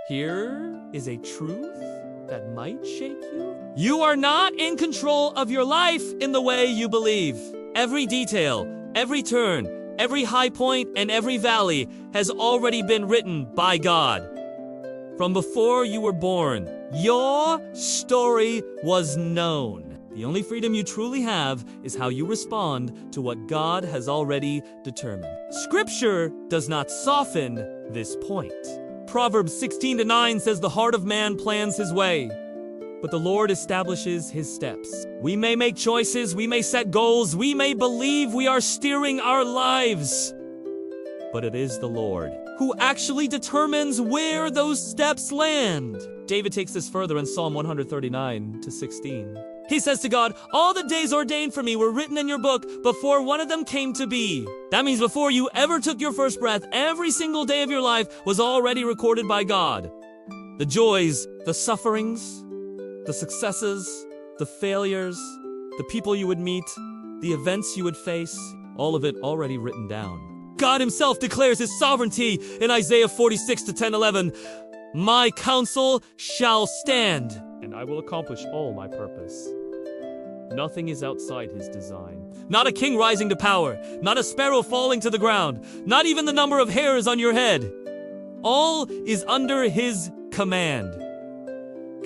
Here is a truth that might shake you. You are not in control of your life in the way you believe. Every detail, every turn, every high point, and every valley has already been written by God. From before you were born, your story was known. The only freedom you truly have is how you respond to what God has already determined. Scripture does not soften this point. Proverbs 16:9 says the heart of man plans his way, but the Lord establishes his steps. We may make choices, we may set goals, we may believe we are steering our lives, but it is the Lord who actually determines where those steps land. David takes this further in Psalm 139:16. He says to God, all the days ordained for me were written in your book before one of them came to be. That means before you ever took your first breath, every single day of your life was already recorded by God. The joys, the sufferings, the successes, the failures, the people you would meet, the events you would face, all of it already written down. God himself declares his sovereignty in Isaiah 46:10-11. My counsel shall stand, and I will accomplish all my purpose. Nothing is outside his design. Not a king rising to power, not a sparrow falling to the ground, not even the number of hairs on your head. All is under his command.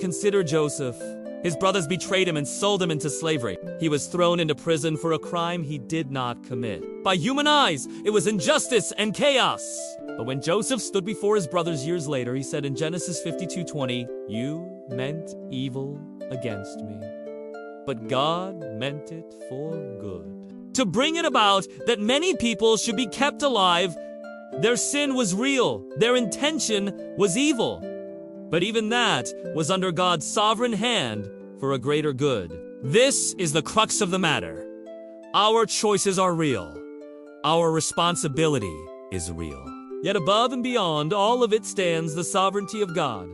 Consider Joseph. His brothers betrayed him and sold him into slavery. He was thrown into prison for a crime he did not commit. By human eyes, it was injustice and chaos. But when Joseph stood before his brothers years later, he said in Genesis 52:20, "You meant evil against me, but God meant it for good, to bring it about that many people should be kept alive. Their sin was real. Their intention was evil. But even that was under God's sovereign hand for a greater good." This is the crux of the matter. Our choices are real. Our responsibility is real. Yet above and beyond all of it stands the sovereignty of God.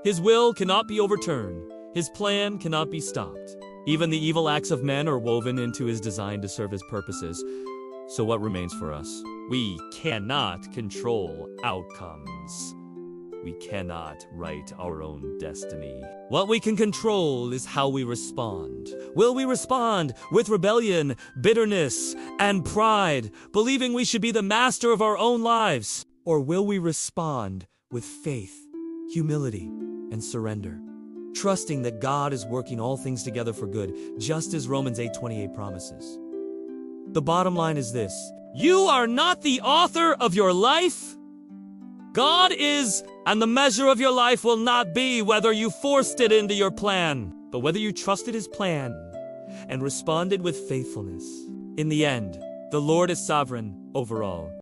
His will cannot be overturned. His plan cannot be stopped. Even the evil acts of men are woven into his design to serve his purposes. So what remains for us? We cannot control outcomes. We cannot write our own destiny. What we can control is how we respond. Will we respond with rebellion, bitterness, and pride, believing we should be the master of our own lives? Or will we respond with faith, humility, and surrender, trusting that God is working all things together for good, just as Romans 8:28 promises? The bottom line is this: you are not the author of your life. God is, and the measure of your life will not be whether you forced it into your plan, but whether you trusted his plan and responded with faithfulness. In the end, the Lord is sovereign over all.